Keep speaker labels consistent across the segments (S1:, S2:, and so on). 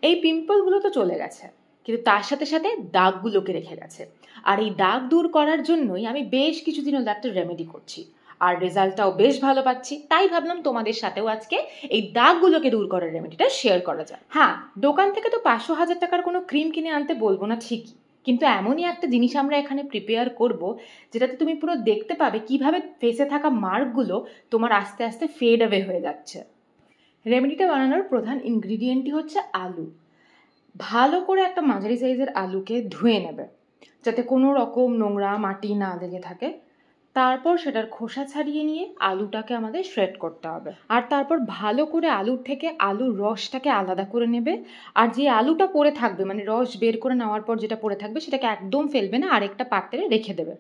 S1: এই পিম্পলগুলো তো চলে গেছে, কিন্তু তার সাথে সাথে দাগগুলোকে রেখে গেছে। আর এই দাগ দূর করার জন্যই আমি বেশ কিছুদিন হলো একটা রেমেডি করছি, আর রেজাল্টটাও বেশ ভালো পাচ্ছি। তাই ভাবলাম তোমাদের সাথেও আজকে এই দাগগুলোকে দূর করার রেমেডিটা শেয়ার করা যায়। হ্যাঁ, দোকান থেকে তো 500,000 টাকার কোনো ক্রিম কিনে আনতে বলবো না ঠিকই, কিন্তু এমনই একটা জিনিস আমরা এখানে প্রিপেয়ার করব যেটাতে তুমি পুরো দেখতে পাবে কিভাবে ফেসে থাকা মার্কগুলো তোমার আস্তে আস্তে ফেড অ্যাওয়ে হয়ে যাচ্ছে। রেমেডিটা বানানোর প্রধান ইনগ্রিডিয়েন্টই হচ্ছে আলু। ভালো করে একটা মাঝারি সাইজের আলুকে ধুয়ে নেবে যাতে কোনো রকম নোংরা মাটি না লেগে থাকে। তারপর সেটার খোসা ছাড়িয়ে নিয়ে আলুটাকে আমাদের শ্রেড করতে হবে, আর তারপর ভালো করে আলুর থেকে আলুর রসটাকে আলাদা করে নেবে। আর যে আলুটা পড়ে থাকবে, মানে রস বের করে নেওয়ার পর যেটা পড়ে থাকবে সেটাকে একদম ফেলবে না, আরেকটা পাত্রে রেখে দেবে।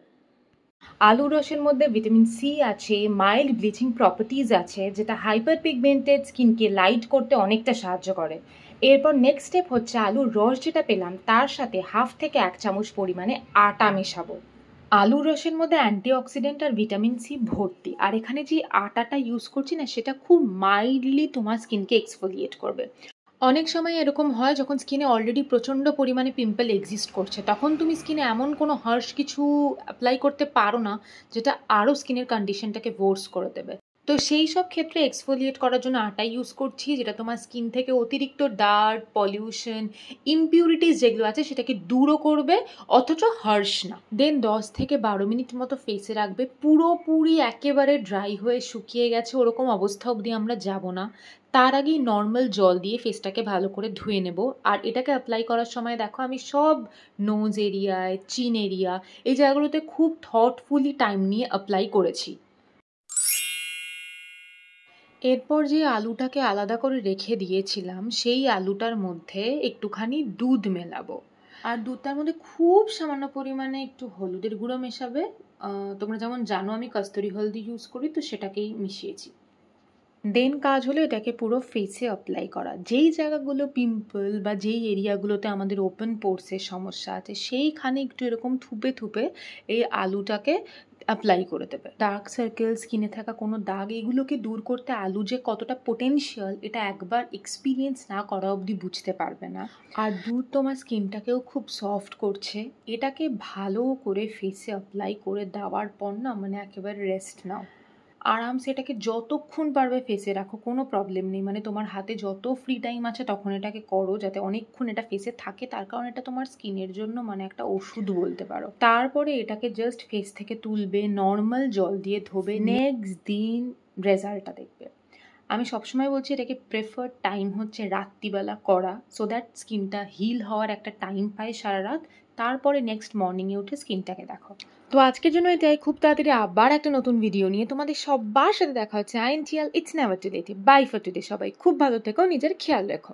S1: আলু রসের মধ্যে ভিটামিন সি আছে, মাইল্ড ব্লিচিং প্রপার্টিজ আছে, যেটা হাইপার পিগমেন্টেড স্কিনকে লাইট করতে অনেকটা সাহায্য করে। এরপর নেক্সট স্টেপ হচ্ছে আলুর রস যেটা পেলাম তার সাথে 1/2 থেকে 1 চামচ পরিমাণে আটা মেশাবো। আলুর রসের মধ্যে অ্যান্টিঅক্সিডেন্ট আর ভিটামিন সি ভর্তি, আর এখানে যে আটাটা ইউজ করছি না সেটা খুব মাইল্ডলি তোমার স্কিনকে এক্সফোলিয়েট করবে। অনেক সময় এরকম হয় যখন স্কিনে অলরেডি প্রচণ্ড পরিমাণে পিম্পল এক্সিস্ট করছে, তখন তুমি স্কিনে এমন কোনো হার্শ কিছু অ্যাপ্লাই করতে পারো না যেটা আরও স্কিনের কন্ডিশনটাকে ওয়ার্স করে দেবে। তো সেই সব ক্ষেত্রে এক্সফোলিয়েট করার জন্য আটা ইউজ করছি, যেটা তোমার স্কিন থেকে অতিরিক্ত ডার্ট, পলিউশন, ইমপিউরিটিস যেগুলো আছে সেটাকে দূরও করবে, অথচ হার্শ না। দেন 10 থেকে 12 মিনিট মতো ফেসে রাখবে। পুরোপুরি একেবারে ড্রাই হয়ে শুকিয়ে গেছে ওরকম অবস্থা অবধি আমরা যাব না। তার আগেই নর্মাল জল দিয়ে ফেসটাকে ভালো করে ধুয়ে নেব। আর এটাকে অ্যাপ্লাই করার সময় দেখো আমি সব নোজ এরিয়ায়, চিন এরিয়া, এই জায়গাগুলোতে খুব থটফুলি টাইম নিয়ে অ্যাপ্লাই করেছি। এরপর যে আলুটাকে আলাদা করে রেখে দিয়েছিলাম সেই আলুটার মধ্যে একটুখানি দুধ মেলাবো, আর দুধটার মধ্যে খুব সামান্য পরিমাণে একটু হলুদের গুঁড়ো মেশাবে। তোমরা যেমন জানো আমি কস্তুরি হলদি ইউজ করি, তো সেটাকেই মিশিয়েছি। দেন কাজ হলো এটাকে পুরো ফেসে অ্যাপ্লাই করা। যেই জায়গাগুলো পিম্পল বা যেই এরিয়াগুলোতে আমাদের ওপেন পোর্সের সমস্যা আছে সেইখানে একটু এরকম থুপে থুপে এই আলুটাকে অ্যাপ্লাই করে দেবে। ডার্ক সার্কেল, স্কিনে থাকা কোনো দাগ, এগুলোকে দূর করতে আলু যে কতটা পোটেনশিয়াল এটা একবার এক্সপিরিয়েন্স না করা অবধি বুঝতে পারবে না। আর দুধ তোমার স্কিনটাকেও খুব সফট করছে। এটাকে ভালো করে ফেসে অ্যাপ্লাই করে দেওয়ার পর না, মানে একেবারে রেস্ট নাও, আরামসে এটাকে যতক্ষণ পারবে ফেসে রাখো, কোনো প্রবলেম নেই। মানে তোমার হাতে যত ফ্রি টাইম আছে তখন এটাকে করো, যাতে অনেকক্ষণ এটা ফেসে থাকে। তার কারণ এটা তোমার স্কিনের জন্য মানে একটা ওষুধ বলতে পারো। তারপরে এটাকে জাস্ট ফেস থেকে তুলবে, নর্মাল জল দিয়ে ধোবে, নেক্সট দিন রেজাল্টটা দেখবে। আমি সবসময় বলছি এটাকে প্রেফার্ড টাইম হচ্ছে রাত্রিবেলা করা, সো দ্যাট স্কিনটা হিল হওয়ার একটা টাইম পায় সারা রাত। তারপরে নেক্সট মর্নিংয়ে উঠে স্কিনটাকে দেখো। তো আজকের জন্য এটাই। খুব তাড়াতাড়ি আবার একটা নতুন ভিডিও নিয়ে তোমাদের সবার সাথে দেখা হচ্ছে। INTL, it's never too late. Bye for today. সবাই খুব ভালো থেকো, নিজের খেয়াল রেখো।